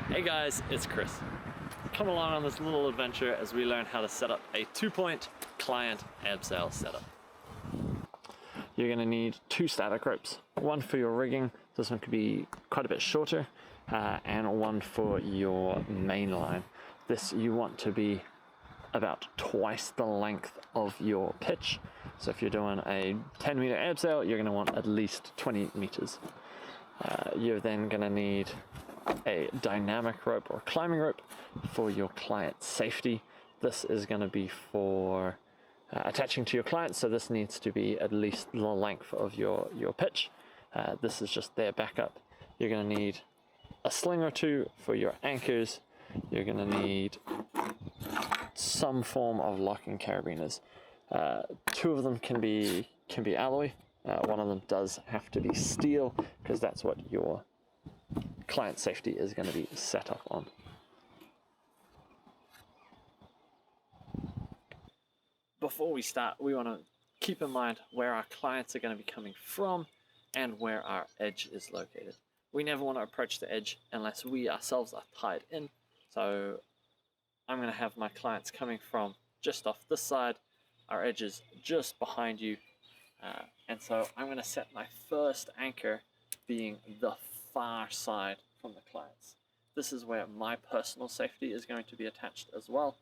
Hey guys, it's Chris. Come along on this little adventure as we learn how to set up a 2-point client abseil setup. You're going to need 2 static ropes, one for your rigging, this one could be quite a bit shorter, and one for your main line. This you want to be about twice the length of your pitch. So if you're doing a 10-meter abseil, you're going to want at least 20 meters. You're then going to need a dynamic rope or climbing rope for your client safety. This is going to be for attaching to your client, so this needs to be at least the length of your pitch. This is just their backup. You're going to need a sling or 2 for your anchors. You're going to need some form of locking carabiners. 2 of them can be alloy. One of them does have to be steel because that's what your client safety is going to be set up on. Before we start, we want to keep in mind where our clients are going to be coming from and where our edge is located. We never want to approach the edge unless we ourselves are tied in. So I'm going to have my clients coming from just off this side. Our edge is just behind you. And so I'm going to set my first anchor being the far side from the clients. This is where my personal safety is going to be attached as well.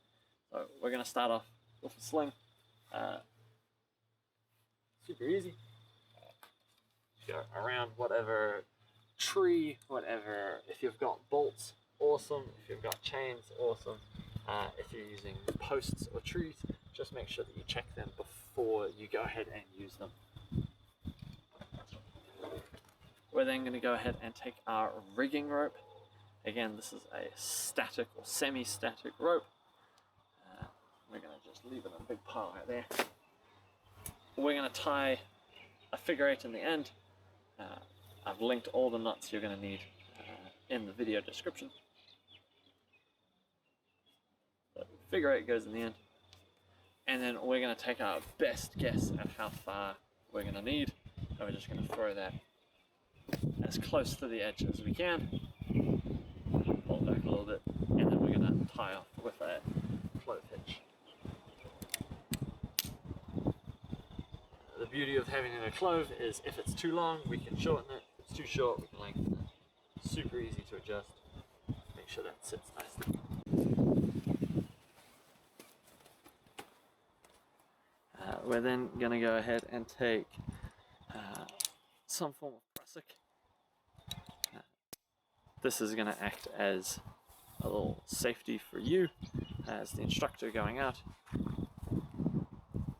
So we're going to start off with a sling. Super easy. Go around whatever tree, whatever. If you've got bolts, awesome. If you've got chains, awesome. If you're using posts or trees, just make sure that you check them before you go ahead and use them. We're then going to go ahead and take our rigging rope. Again, this is a static or semi-static rope. We're going to just leave it in a big pile right there. We're going to tie a figure 8 in the end. I've linked all the knots you're going to need in the video description. So figure 8 goes in the end. And then we're going to take our best guess at how far we're going to need. And we're just going to throw that as close to the edge as we can. Pull back a little bit. And then we're going to tie off with a clove hitch. The beauty of having a clove is if it's too long, we can shorten it. If it's too short, we can lengthen it. Super easy to adjust. Make sure that sits nicely. We're then going to go ahead and take some form of prusik. This is going to act as a little safety for you as the instructor going out.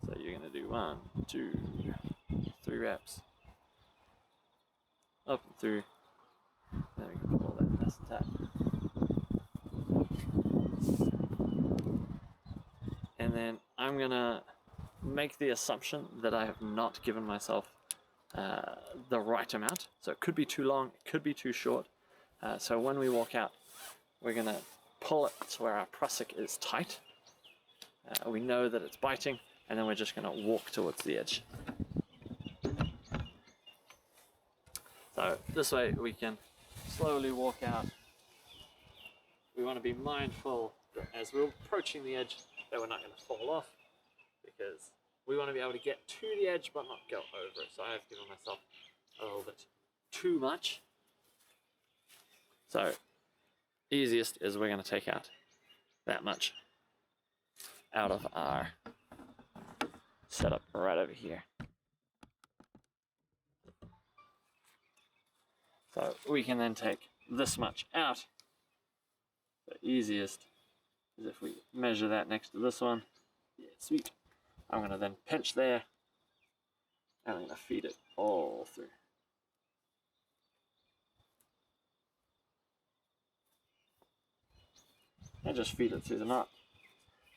So you're going to do 1, 2, 3 reps. Up and through. Then we can pull that nice and tight. And then I'm going to make the assumption that I have not given myself the right amount. So it could be too long, it could be too short. So when we walk out, we're going to pull it to where our prusik is tight. We know that it's biting, and then we're just going to walk towards the edge. So this way we can slowly walk out. We want to be mindful that as we're approaching the edge that we're not going to fall off, because we want to be able to get to the edge but not go over it. So I have given myself a little bit too much. So easiest is we're going to take out that much out of our setup right over here. So we can then take this much out. The easiest is if we measure that next to this one. Yeah, sweet. I'm going to then pinch there, and I'm going to feed it all through. And just feed it through the knot.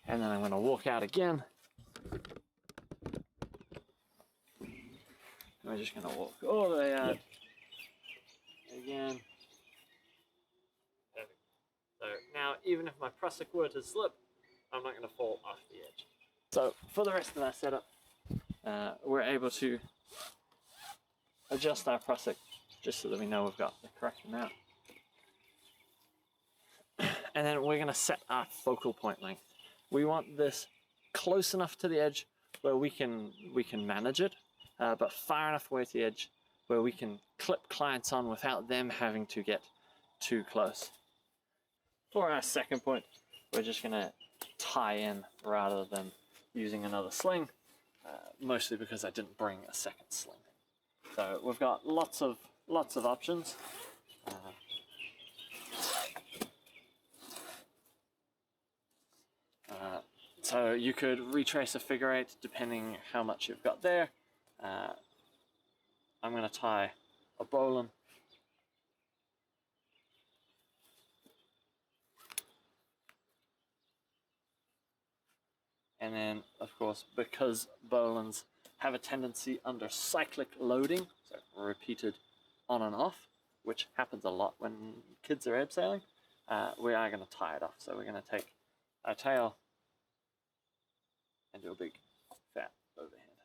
And then I'm going to walk out again. And we're just going to walk all the way out. Again. Perfect. So now, even if my prusik were to slip, I'm not going to fall off the edge. So for the rest of our setup, we're able to adjust our prusik just so that we know we've got the correct amount. And then we're going to set our focal point length. We want this close enough to the edge where we can manage it, but far enough away to the edge where we can clip clients on without them having to get too close. For our second point, we're just going to tie in rather than using another sling, mostly because I didn't bring a second sling. So we've got lots of options. So you could retrace a figure eight depending how much you've got there. I'm going to tie a bowline. And then, of course, because bowlines have a tendency under cyclic loading, so repeated on and off, which happens a lot when kids are abseiling, we are going to tie it off. So we're going to take our tail and do a big fat overhand,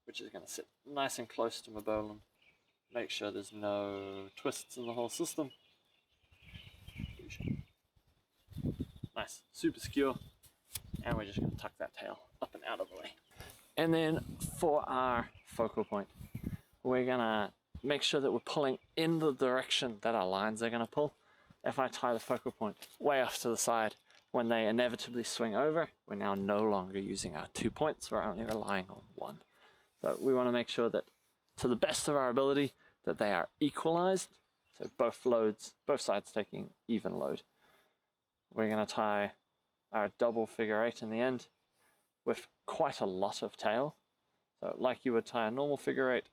which is going to sit nice and close to my bowline. Make sure there's no twists in the whole system. Nice, super secure. And we're just going to tuck that tail up and out of the way. And then for our focal point, we're going to make sure that we're pulling in the direction that our lines are going to pull. If I tie the focal point way off to the side, when they inevitably swing over, we're now no longer using our 2 points, we're only relying on one. So we want to make sure that, to the best of our ability, that they are equalized, so both sides taking even load. We're going to tie our double figure eight in the end with quite a lot of tail. So like you would tie a normal figure eight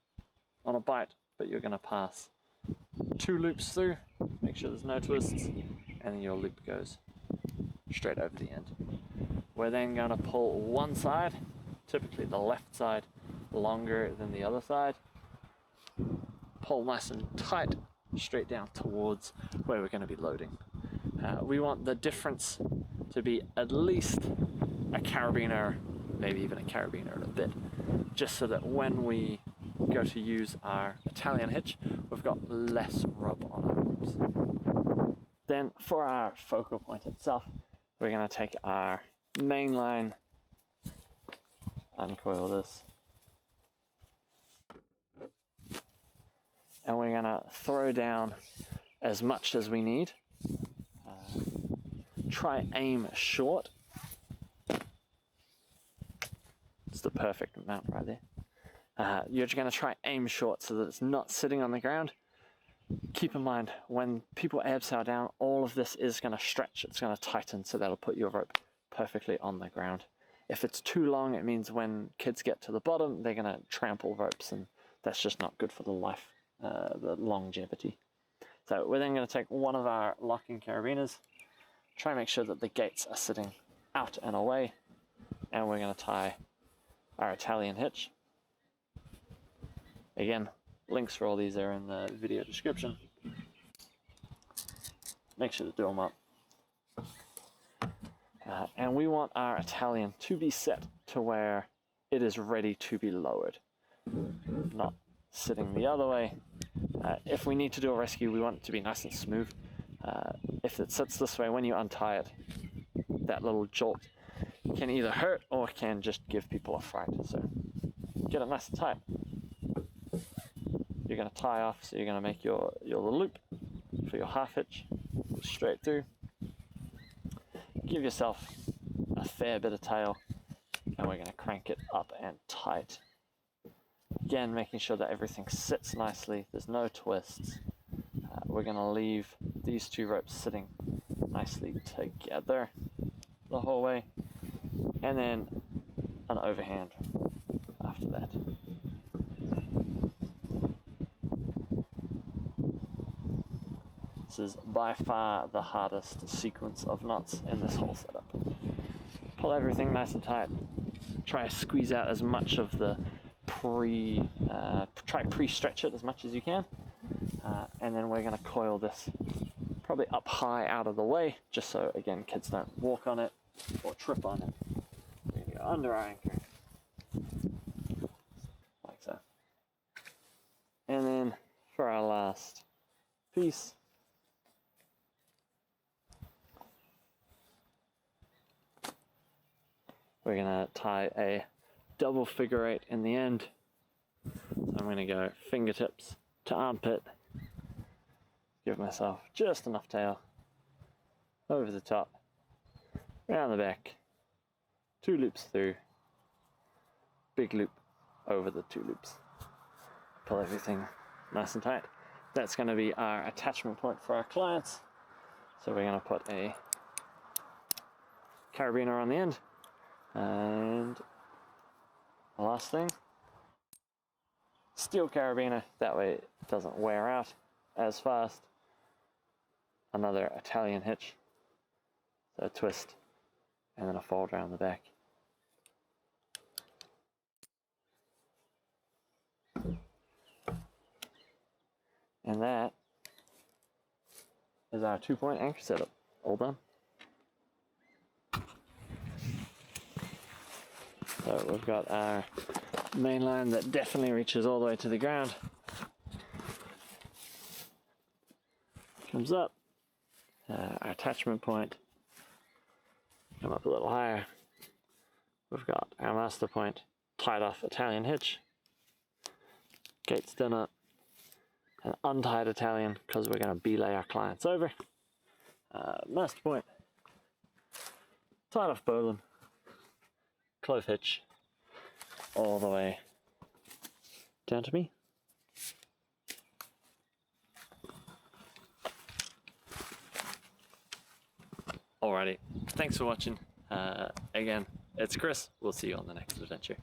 on a bite, but you're going to pass 2 loops through, make sure there's no twists, and then your loop goes straight over the end. We're then going to pull one side, typically the left side, longer than the other side. Pull nice and tight, straight down towards where we're going to be loading. We want the difference to be at least a carabiner, maybe even a carabiner and a bit, just so that when we go to use our Italian hitch, we've got less rub on our ropes. Then for our focal point itself, we're going to take our main line, uncoil this, and we're going to throw down as much as we need. Try aim short. It's the perfect amount right there. You're just going to try aim short so that it's not sitting on the ground. Keep in mind, when people abseil down, all of this is going to stretch, it's going to tighten, so that'll put your rope perfectly on the ground. If it's too long, it means when kids get to the bottom, they're going to trample ropes, and that's just not good for the life, the longevity. So we're then going to take one of our locking carabiners, try and make sure that the gates are sitting out and away, and we're going to tie our Italian hitch. Again, links for all these are in the video description. Make sure to do them up. And we want our Italian to be set to where it is ready to be lowered, not sitting the other way. If we need to do a rescue, we want it to be nice and smooth. If it sits this way, when you untie it, that little jolt can either hurt or can just give people a fright. So get it nice and tight. You're going to tie off, so you're going to make your loop for your half hitch, straight through. Give yourself a fair bit of tail, and we're going to crank it up and tight. Again, making sure that everything sits nicely, there's no twists. We're going to leave these 2 ropes sitting nicely together the whole way, and then an overhand after that. This is by far the hardest sequence of knots in this whole setup. Pull everything nice and tight. Try to squeeze out as much of the pre-stretch it as much as you can. And then we're going to coil this probably up high out of the way, just so, again, kids don't walk on it or trip on it. We're going to go under our anchor, like so. And then for our last piece, we're gonna tie a double figure eight in the end. So I'm gonna go fingertips to armpit, give myself just enough tail, over the top, around the back, 2 loops through, big loop over the 2 loops. Pull everything nice and tight. That's going to be our attachment point for our clients. So we're going to put a carabiner on the end. And the last thing, steel carabiner, that way it doesn't wear out as fast. Another Italian hitch, so a twist, and then a fold around the back. And that is our 2-point anchor setup. All done. So we've got our main line that definitely reaches all the way to the ground. Comes up. Our attachment point. Come up a little higher. We've got our master point, tied off Italian hitch. Gates done up. An untied Italian, because we're going to belay our clients over. Master point, tied off bowline, clove hitch, all the way down to me. Alrighty, thanks for watching. Again, it's Chris. We'll see you on the next adventure.